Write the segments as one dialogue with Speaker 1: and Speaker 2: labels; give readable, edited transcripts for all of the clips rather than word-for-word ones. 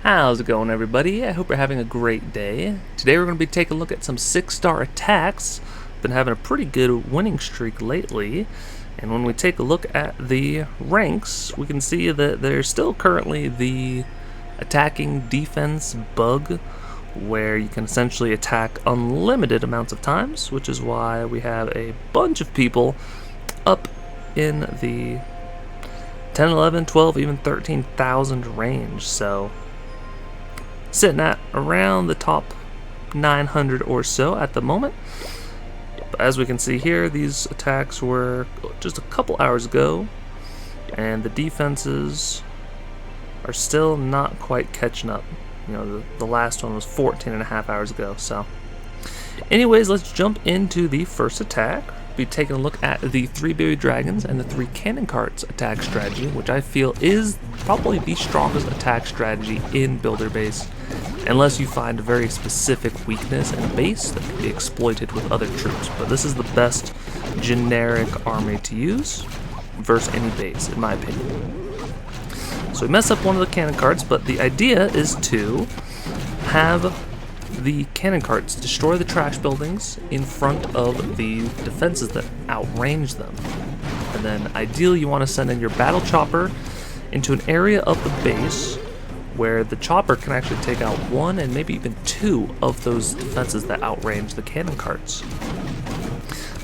Speaker 1: How's it going, everybody? I hope you're having a great day. Today we're going to be taking a look at some 6-star attacks. Been having a pretty good winning streak lately. And when we take a look at the ranks, we can see that there's still currently the attacking defense bug, where you can essentially attack unlimited amounts of times, which is why we have a bunch of people up in the 10, 11, 12, even 13,000 range. So sitting at around the top 900 or so at the moment. But as we can see here, these attacks were just a couple hours ago, and the defenses are still not quite catching up. You know, the last one was 14 and a half hours ago. So anyways, let's jump into the first attack. Be taking a look at the 3 baby dragons and the 3 cannon carts attack strategy, which I feel is probably the strongest attack strategy in Builder Base, unless you find a very specific weakness in a base that can be exploited with other troops. But this is the best generic army to use versus any base, in my opinion. So we mess up one of the cannon carts, but the idea is to have the cannon carts destroy the trash buildings in front of the defenses that outrange them. And then ideally you want to send in your battle chopper into an area of the base where the chopper can actually take out 1 and maybe even 2 of those defenses that outrange the cannon carts.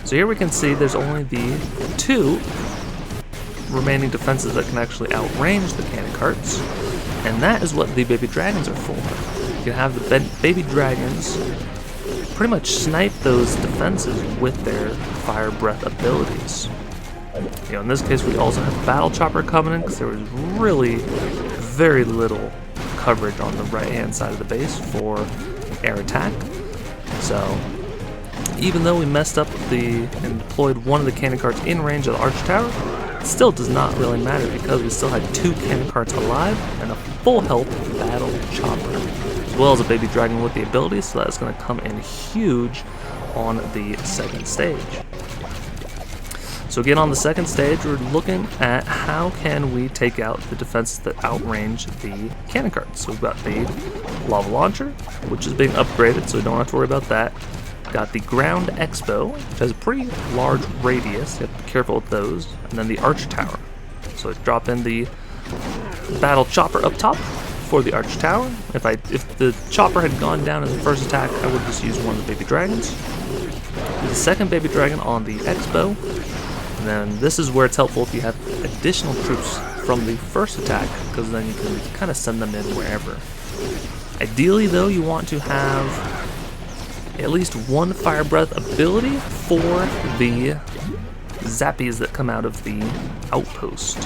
Speaker 1: So here we can see there's only the 2 remaining defenses that can actually outrange the cannon carts, and that is what the baby dragons are for. You can have the baby dragons pretty much snipe those defenses with their fire breath abilities. You know, in this case, we also have battle chopper coming in because there was really very little coverage on the right hand side of the base for air attack. So even though we messed up and deployed one of the cannon carts in range of the arch tower, it still does not really matter because we still had 2 cannon carts alive and a full health battle chopper, as well as a baby dragon with the ability, so that's going to come in huge on the second stage. So again, on the second stage, we're looking at how can we take out the defenses that outrange the cannon carts. So we've got the lava launcher, which is being upgraded, so we don't have to worry about that. Got the ground expo, which has a pretty large radius. You have to be careful with those. And then the arch tower. So drop in the battle chopper up top for the arch tower. If the chopper had gone down in the first attack, I would just use one of the baby dragons. The second baby dragon on the expo. And then this is where it's helpful if you have additional troops from the first attack, because then you can kind of send them in wherever. Ideally, though, you want to have at least 1 fire breath ability for the zappies that come out of the outpost.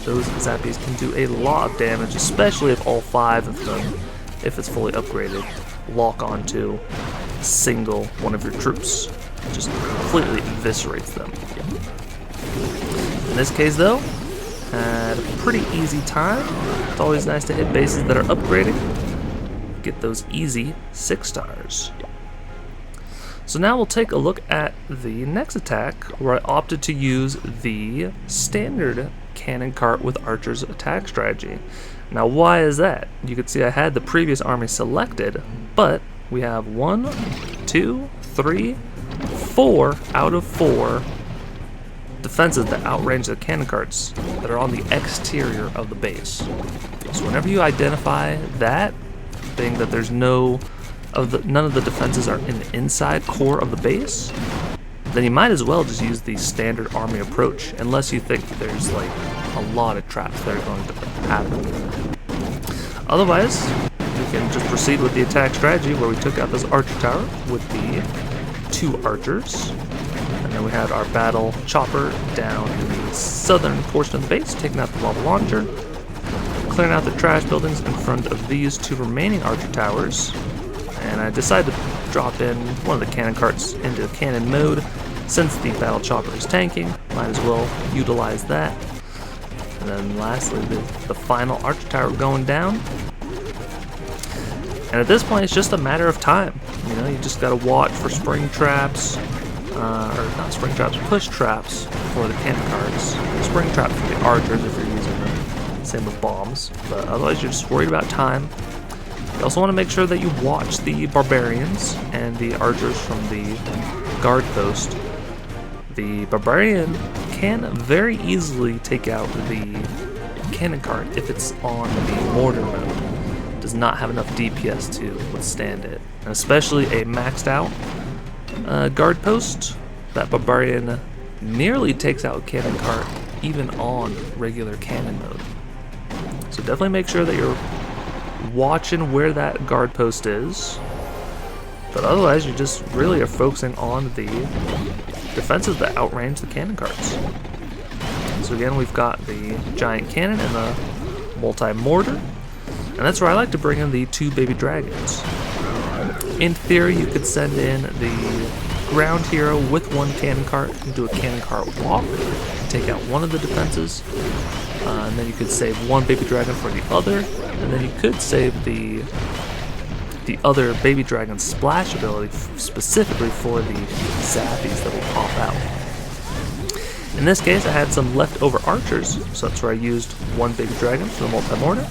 Speaker 1: Those zappies can do a lot of damage, especially if all 5 of them, if it's fully upgraded, lock onto a single one of your troops. It just completely eviscerates them. In this case, though, had a pretty easy time. It's always nice to hit bases that are upgraded. Get those easy 6 stars. So now we'll take a look at the next attack, where I opted to use the standard cannon cart with archers attack strategy. Now why is that? You can see I had the previous army selected, but we have 1, 2, 3, 4 out of 4 defenses that outrange the cannon carts that are on the exterior of the base. So whenever you identify that, being that there's none of the defenses are in the inside core of the base, then you might as well just use the standard army approach, unless you think there's like a lot of traps that are going to happen. Otherwise, we can just proceed with the attack strategy where we took out this archer tower with the 2 archers, and then we had our battle chopper down in the southern portion of the base, taking out the lava launcher, clearing out the trash buildings in front of these 2 remaining archer towers. And I decided to drop in one of the cannon carts into cannon mode. Since the battle chopper is tanking, might as well utilize that. And then lastly, the final archer tower going down. And at this point, it's just a matter of time. You know, you just gotta watch for spring traps, or not spring traps, push traps for the cannon carts. Spring traps for the archers if you're using them. Same with bombs, but otherwise you're just worried about time. You also want to make sure that you watch the barbarians and the archers from the guard post. The barbarian can very easily take out the cannon cart if it's on the mortar mode. Does not have enough DPS to withstand it. And especially a maxed out guard post, that barbarian nearly takes out cannon cart even on regular cannon mode. So definitely make sure that you're watching where that guard post is, but otherwise you just really are focusing on the defenses that outrange the cannon carts. So again, we've got the giant cannon and the multi-mortar, and that's where I like to bring in the 2 baby dragons. In theory, you could send in the ground hero with 1 cannon cart and do a cannon cart walk to take out one of the defenses, and then you could save 1 baby dragon for the other, and then you could save the other baby dragon splash ability specifically for the zappies that will pop out. In this case, I had some leftover archers, so that's where I used 1 baby dragon for the multi-mortar,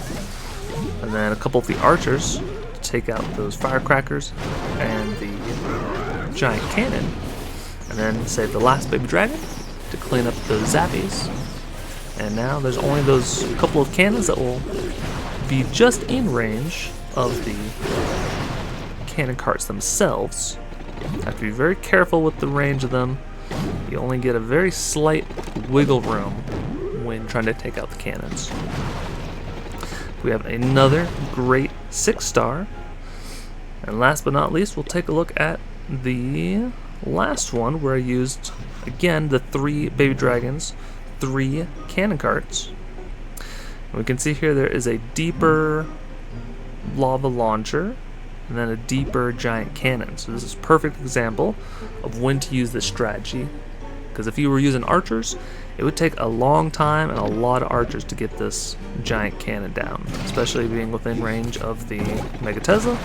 Speaker 1: and then a couple of the archers to take out those firecrackers and the giant cannon, and then save the last baby dragon to clean up the zappies. And now there's only those couple of cannons that will be just in range of the cannon carts themselves. Have to be very careful with the range of them. You only get a very slight wiggle room when trying to take out the cannons. We have another great 6-star. And last but not least, we'll take a look at the last one where I used, again, the 3 baby dragons, 3 cannon carts. We can see here there is a deeper lava launcher and then a deeper giant cannon. So this is a perfect example of when to use this strategy, because if you were using archers, it would take a long time and a lot of archers to get this giant cannon down, especially being within range of the Mega Tesla.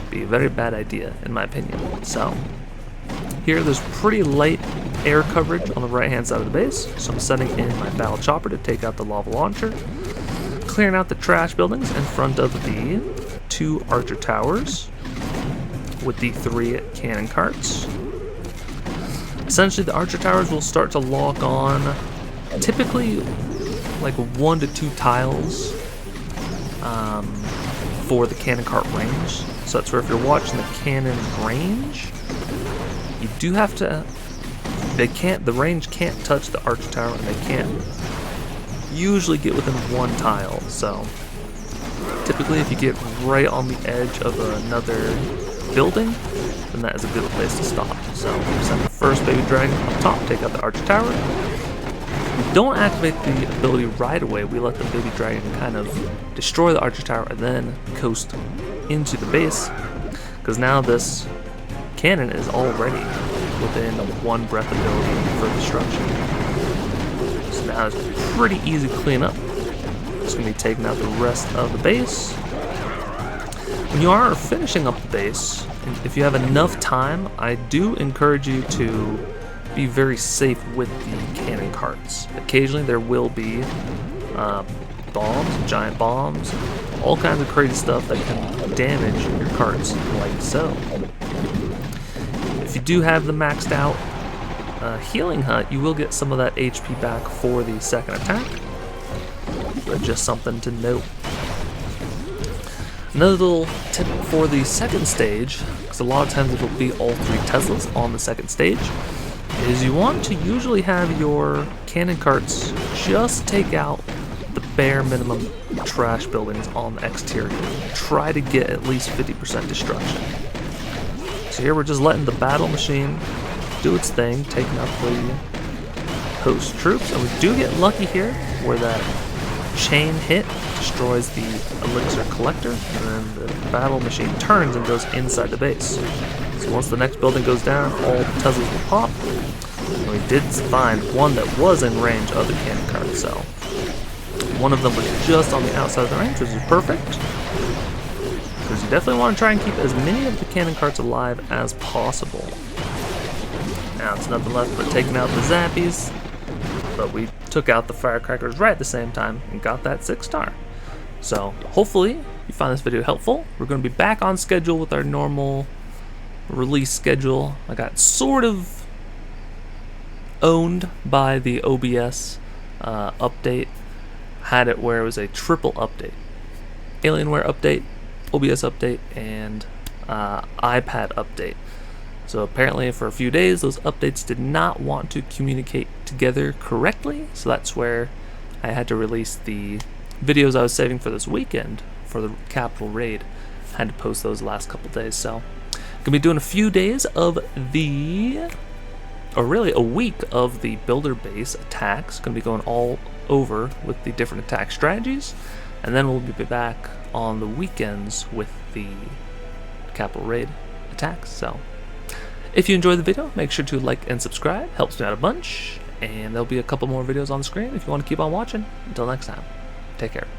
Speaker 1: Be a very bad idea in my opinion. So here there's pretty light air coverage on the right hand side of the base, so I'm sending in my battle chopper to take out the lava launcher, clearing out the trash buildings in front of the 2 archer towers with the 3 cannon carts. Essentially the archer towers will start to lock on typically like 1 to 2 tiles for the cannon cart range. So that's where if you're watching the cannon range, you do have to, the range can't touch the archer tower, and they can't usually get within 1 tile. So typically if you get right on the edge of another building, then that is a good place to stop. So send the first baby dragon up top, take out the archer tower. We don't activate the ability right away. We let the baby dragon kind of destroy the archer tower and then coast into the base, because now this cannon is already within 1 breath ability for destruction. So now it's pretty easy to clean up. It's going to be taking out the rest of the base. When you are finishing up the base, if you have enough time, I do encourage you to be very safe with the cannon carts. Occasionally there will be bombs, giant bombs, all kinds of crazy stuff that can damage your carts, like so. If you do have the maxed out healing hut, you will get some of that HP back for the second attack, but just something to note. Another little tip for the second stage, because a lot of times it'll be all 3 Teslas on the second stage, is you want to usually have your cannon carts just take out the bare minimum trash buildings on the exterior. Try to get at least 50% destruction. So here we're just letting the battle machine do its thing, taking out the host troops, and we do get lucky here where that chain hit destroys the elixir collector, and then the battle machine turns and goes inside the base. So once the next building goes down, all the Teslas will pop. And we did find one that was in range of the cannon cart, so one of them was just on the outside of the range, which is perfect, because you definitely want to try and keep as many of the cannon carts alive as possible. Now it's nothing left but taking out the zappies, but we took out the firecrackers right at the same time and got that 6-star. So hopefully you find this video helpful. We're going to be back on schedule with our normal release schedule. I got sort of owned by the OBS update. Had it where it was a triple update: Alienware update, OBS update, and iPad update. So apparently for a few days those updates did not want to communicate together correctly, so that's where I had to release the videos I was saving for this weekend for the Capital Raid. I had to post those the last couple days. So gonna be doing a few days of a week of the builder base attacks. Gonna be going all over with the different attack strategies, and then we'll be back on the weekends with the Capital Raid attacks. So if you enjoyed the video, make sure to like and subscribe. Helps me out a bunch, and there'll be a couple more videos on the screen if you want to keep on watching. Until next time, take care.